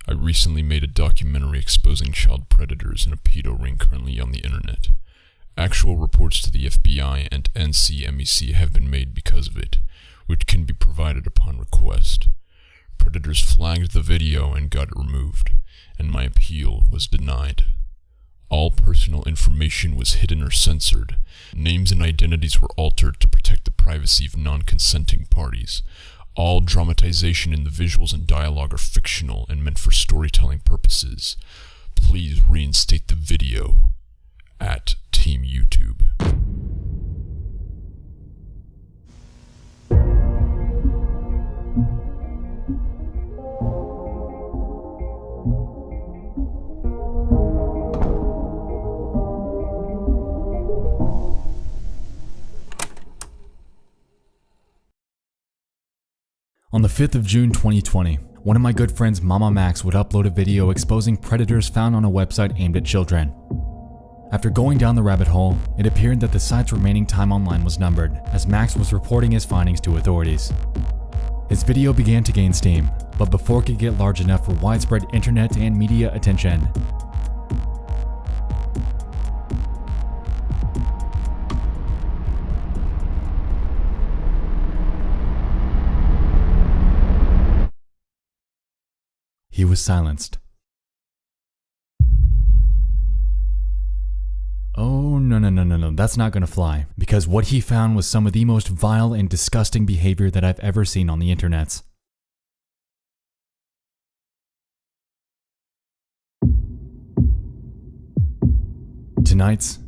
I recently made a documentary exposing child predators in a pedo ring currently on the internet. Actual reports to the FBI and NCMEC have been made because of it, which can be provided upon request. Predators flagged the video and got it removed, and my appeal was denied. All personal information was hidden or censored. Names and identities were altered to protect the privacy of non-consenting parties. All dramatization in the visuals and dialogue are fictional and meant for storytelling purposes. Please reinstate the video at Team YouTube. On the 5th of June 2020, one of my good friends MamaMax would upload a video exposing predators found on a website aimed at children. After going down the rabbit hole, it appeared that the site's remaining time online was numbered, as Max was reporting his findings to authorities. His video began to gain steam, but before it could get large enough for widespread internet and media attention, he was silenced. Oh, no, that's not gonna fly, because what he found was some of the most vile and disgusting behavior that I've ever seen on the internets. Tonight,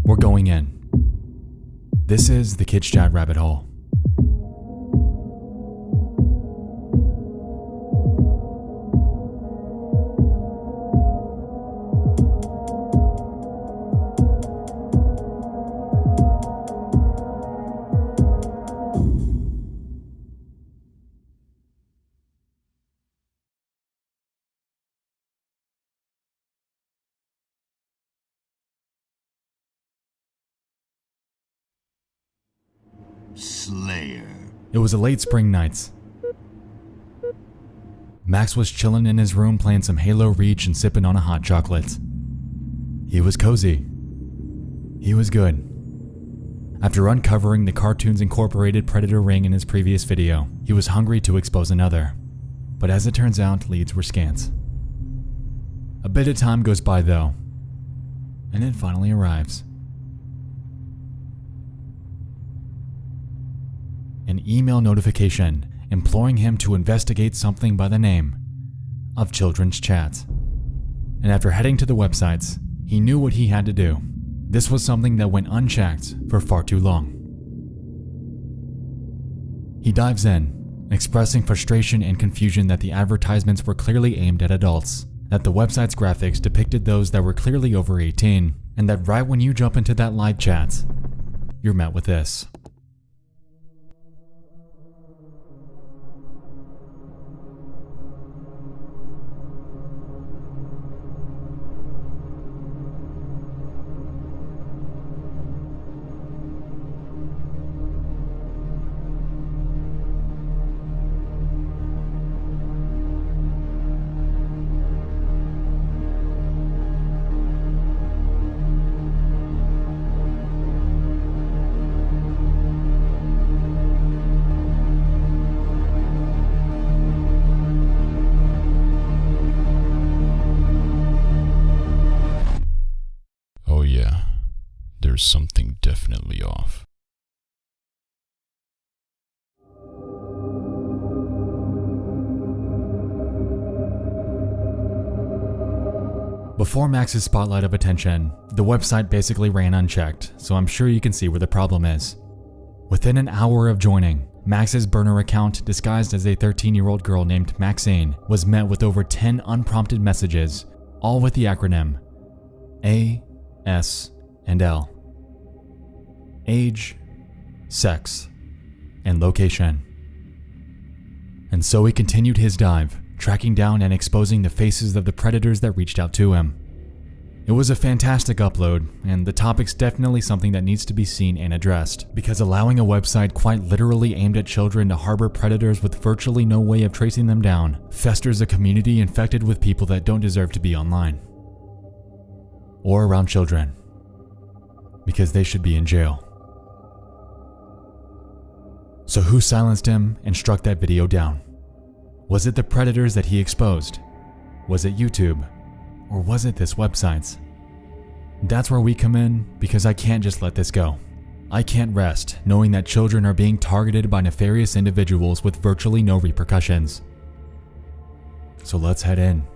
we're going in. This is the Kids Chat Rabbit Hole. Slayer. It was a late spring night. Max was chilling in his room playing some Halo Reach and sipping on a hot chocolate. He was cozy. He was good. After uncovering the Cartoons Incorporated Predator ring in his previous video, he was hungry to expose another. But as it turns out, leads were scant. A bit of time goes by though, and it finally arrives. An email notification imploring him to investigate something by the name of Children's Chat. And after heading to the websites, he knew what he had to do. This was something that went unchecked for far too long. He dives in, expressing frustration and confusion that the advertisements were clearly aimed at adults, that the website's graphics depicted those that were clearly over 18, and that right when you jump into that live chat, you're met with this. There's something definitely off. Before Max's spotlight of attention, the website basically ran unchecked, so I'm sure you can see where the problem is. Within an hour of joining, Max's burner account, disguised as a 13-year-old girl named Maxine, was met with over 10 unprompted messages, all with the acronym A, S, and L. Age, sex, and location. And so he continued his dive, tracking down and exposing the faces of the predators that reached out to him. It was a fantastic upload, and the topic's definitely something that needs to be seen and addressed, because allowing a website quite literally aimed at children to harbor predators with virtually no way of tracing them down festers a community infected with people that don't deserve to be online. Or around children. Because they should be in jail. So who silenced him and struck that video down? Was it the predators that he exposed? Was it YouTube? Or was it this website? That's where we come in, because I can't just let this go. I can't rest knowing that children are being targeted by nefarious individuals with virtually no repercussions. So let's head in.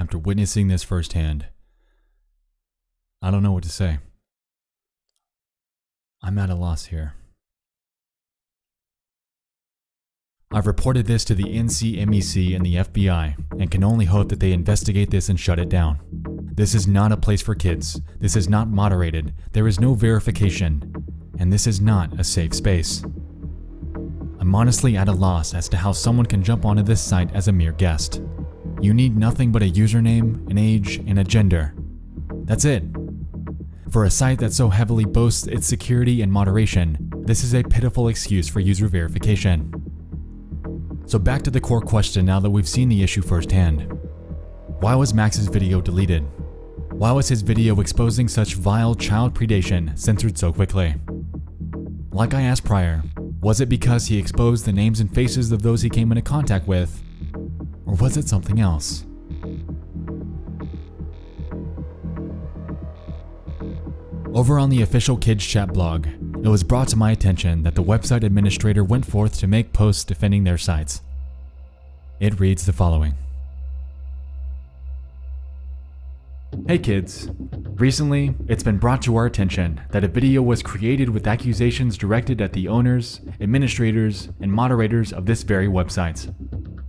After witnessing this firsthand, I don't know what to say. I'm at a loss here. I've reported this to the NCMEC and the FBI and can only hope that they investigate this and shut it down. This is not a place for kids. This is not moderated. There is no verification. And this is not a safe space. I'm honestly at a loss as to how someone can jump onto this site as a mere guest. You need nothing but a username, an age, and a gender. That's it. For a site that so heavily boasts its security and moderation, this is a pitiful excuse for user verification. So back to the core question now that we've seen the issue firsthand. Why was Max's video deleted? Why was his video exposing such vile child predation censored so quickly? Like I asked prior, was it because he exposed the names and faces of those he came into contact with? Or was it something else? Over on the official Kids Chat blog, it was brought to my attention that the website administrator went forth to make posts defending their sites. It reads the following. Hey kids, recently it's been brought to our attention that a video was created with accusations directed at the owners, administrators, and moderators of this very website.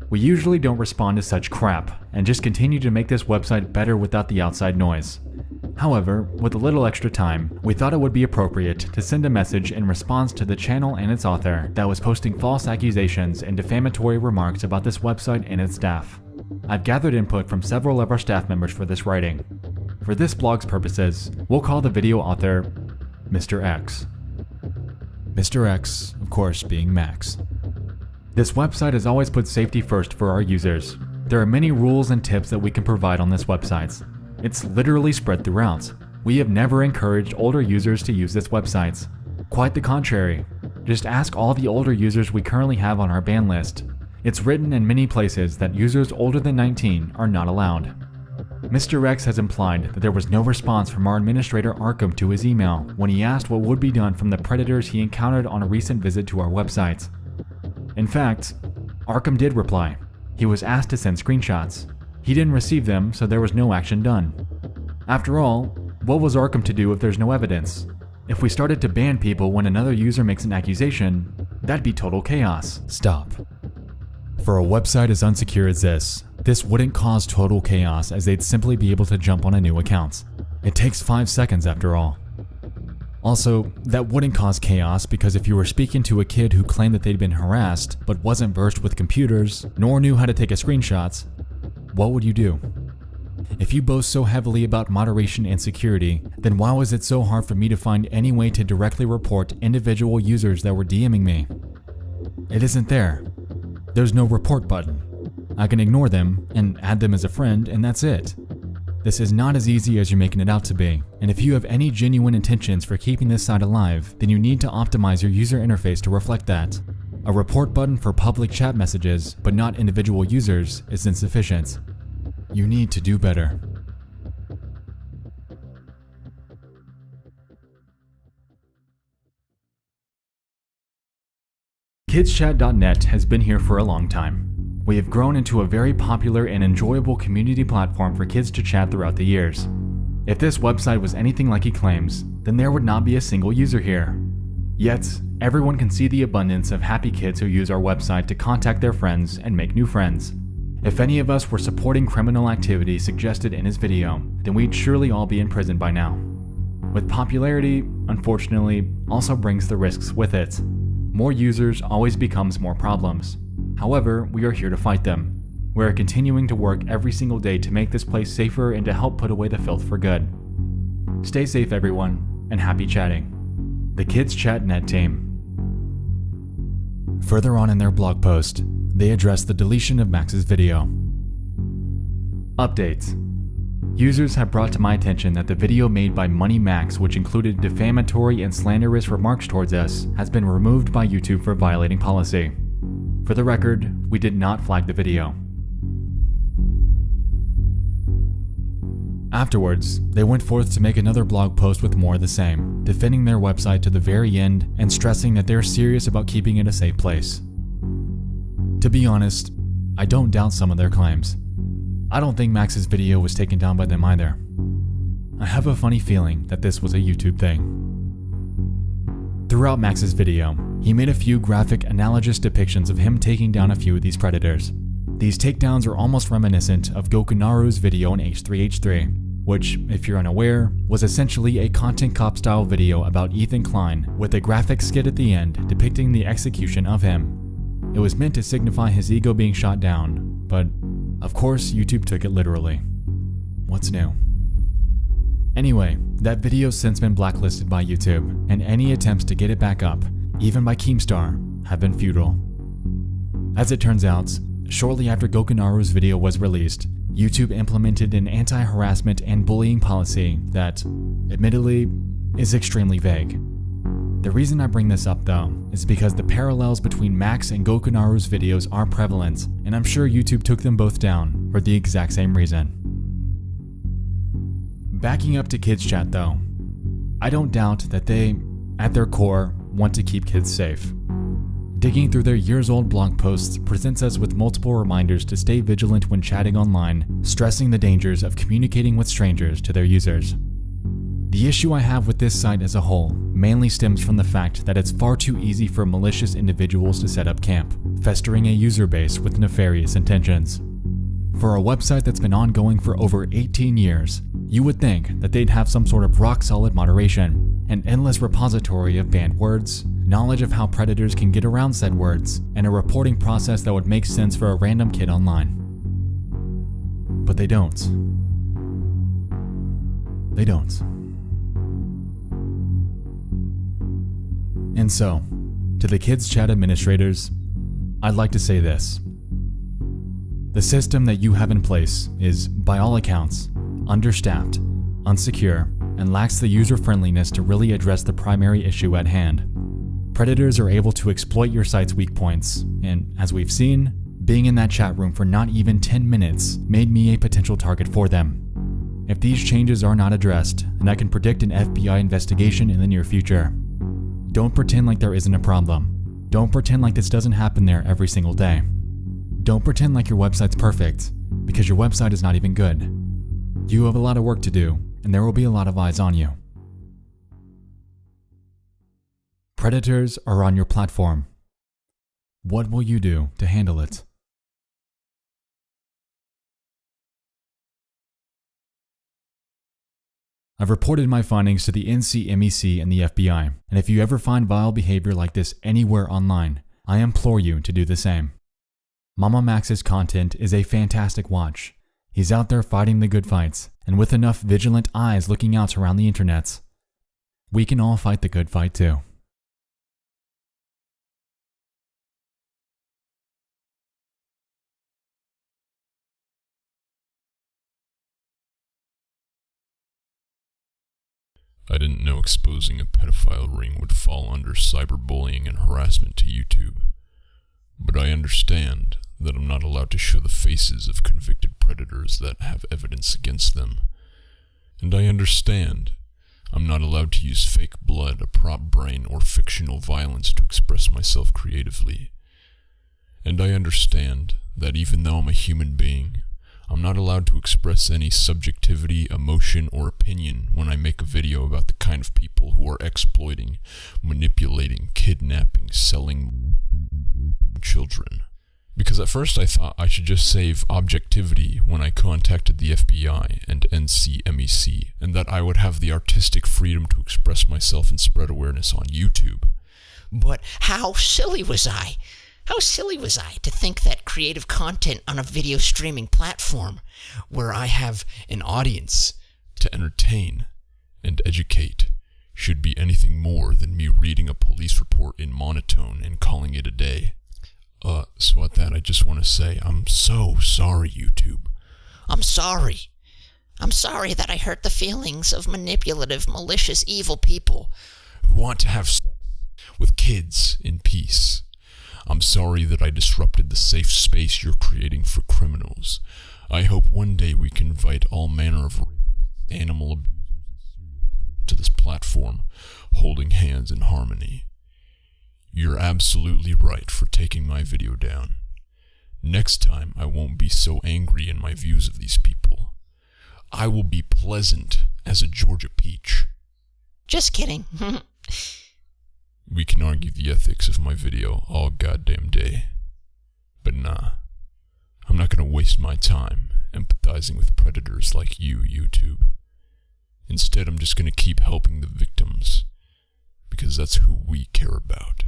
We usually don't respond to such crap and just continue to make this website better without the outside noise. However, with a little extra time, we thought it would be appropriate to send a message in response to the channel and its author that was posting false accusations and defamatory remarks about this website and its staff. I've gathered input from several of our staff members for this writing. For this blog's purposes, we'll call the video author Mr. X. Mr. X, of course, being Max. This website has always put safety first for our users. There are many rules and tips that we can provide on this website. It's literally spread throughout. We have never encouraged older users to use this website. Quite the contrary. Just ask all the older users we currently have on our ban list. It's written in many places that users older than 19 are not allowed. Mr. X has implied that there was no response from our administrator Arkham to his email when he asked what would be done from the predators he encountered on a recent visit to our website. In fact, Arkham did reply. He was asked to send screenshots. He didn't receive them, so there was no action done. After all, what was Arkham to do if there's no evidence? If we started to ban people when another user makes an accusation, that'd be total chaos. Stop. For a website as unsecure as this wouldn't cause total chaos as they'd simply be able to jump on a new account. It takes 5 seconds after all. Also, that wouldn't cause chaos because if you were speaking to a kid who claimed that they'd been harassed but wasn't versed with computers nor knew how to take a screenshot, what would you do? If you boast so heavily about moderation and security, then why was it so hard for me to find any way to directly report individual users that were DMing me? It isn't there. There's no report button. I can ignore them and add them as a friend, and that's it. This is not as easy as you're making it out to be, and if you have any genuine intentions for keeping this site alive, then you need to optimize your user interface to reflect that. A report button for public chat messages, but not individual users, is insufficient. You need to do better. KidsChat.net has been here for a long time. We have grown into a very popular and enjoyable community platform for kids to chat throughout the years. If this website was anything like he claims, then there would not be a single user here. Yet, everyone can see the abundance of happy kids who use our website to contact their friends and make new friends. If any of us were supporting criminal activity suggested in his video, then we'd surely all be in prison by now. With popularity, unfortunately, also brings the risks with it. More users always becomes more problems. However, we are here to fight them. We are continuing to work every single day to make this place safer and to help put away the filth for good. Stay safe everyone, and happy chatting. The KidsChat.net team. Further on in their blog post, they address the deletion of Max's video. Updates. Users have brought to my attention that the video made by MamaMax, which included defamatory and slanderous remarks towards us, has been removed by YouTube for violating policy. For the record, we did not flag the video. Afterwards, they went forth to make another blog post with more of the same, defending their website to the very end and stressing that they're serious about keeping it a safe place. To be honest, I don't doubt some of their claims. I don't think Max's video was taken down by them either. I have a funny feeling that this was a YouTube thing. Throughout Max's video, he made a few graphic, analogous depictions of him taking down a few of these predators. These takedowns are almost reminiscent of Gokunaru's video in H3H3, which, if you're unaware, was essentially a content cop style video about Ethan Klein with a graphic skit at the end depicting the execution of him. It was meant to signify his ego being shot down, but of course YouTube took it literally. What's new? Anyway, that video's since been blacklisted by YouTube, and any attempts to get it back up, even by Keemstar, have been futile. As it turns out, shortly after Gokunaru's video was released, YouTube implemented an anti-harassment and bullying policy that, admittedly, is extremely vague. The reason I bring this up though, is because the parallels between Max and Gokunaru's videos are prevalent, and I'm sure YouTube took them both down for the exact same reason. Backing up to Kids Chat though, I don't doubt that they, at their core, want to keep kids safe. Digging through their years-old blog posts presents us with multiple reminders to stay vigilant when chatting online, stressing the dangers of communicating with strangers to their users. The issue I have with this site as a whole mainly stems from the fact that it's far too easy for malicious individuals to set up camp, festering a user base with nefarious intentions. For a website that's been ongoing for over 18 years, you would think that they'd have some sort of rock-solid moderation, an endless repository of banned words, knowledge of how predators can get around said words, and a reporting process that would make sense for a random kid online. But they don't. They don't. And so, to the kids chat administrators, I'd like to say this. The system that you have in place is, by all accounts, understaffed, unsecure, and lacks the user-friendliness to really address the primary issue at hand. Predators are able to exploit your site's weak points, and as we've seen, being in that chat room for not even 10 minutes made me a potential target for them. If these changes are not addressed, then I can predict an FBI investigation in the near future. Don't pretend like there isn't a problem. Don't pretend like this doesn't happen there every single day. Don't pretend like your website's perfect, because your website is not even good. You have a lot of work to do, and there will be a lot of eyes on you. Predators are on your platform. What will you do to handle it? I've reported my findings to the NCMEC and the FBI, and if you ever find vile behavior like this anywhere online, I implore you to do the same. MamaMax's content is a fantastic watch. He's out there fighting the good fights, and with enough vigilant eyes looking out around the internets, we can all fight the good fight too. I didn't know exposing a pedophile ring would fall under cyberbullying and harassment to YouTube. But I understand that I'm not allowed to show the faces of convicted predators that have evidence against them. And I understand I'm not allowed to use fake blood, a prop brain, or fictional violence to express myself creatively. And I understand that even though I'm a human being, I'm not allowed to express any subjectivity, emotion, or opinion when I make a video about the kind of people who are exploiting, manipulating, kidnapping, selling children. Because at first I thought I should just save objectivity when I contacted the FBI and NCMEC, and that I would have the artistic freedom to express myself and spread awareness on YouTube. But how silly was I? How silly was I to think that creative content on a video streaming platform, where I have an audience to entertain and educate, should be anything more than me reading a police report in monotone and calling it a day. So at that I just want to say, I'm so sorry, YouTube. I'm sorry. I'm sorry that I hurt the feelings of manipulative, malicious, evil people who want to have sex with kids in peace. I'm sorry that I disrupted the safe space you're creating for criminals. I hope one day we can invite all manner of animal abusers and serial killers to this platform, holding hands in harmony. You're absolutely right for taking my video down. Next time I won't be so angry in my views of these people. I will be pleasant as a Georgia peach. Just kidding. We can argue the ethics of my video all goddamn day. But nah, I'm not gonna waste my time empathizing with predators like you, YouTube. Instead, I'm just gonna keep helping the victims, because that's who we care about.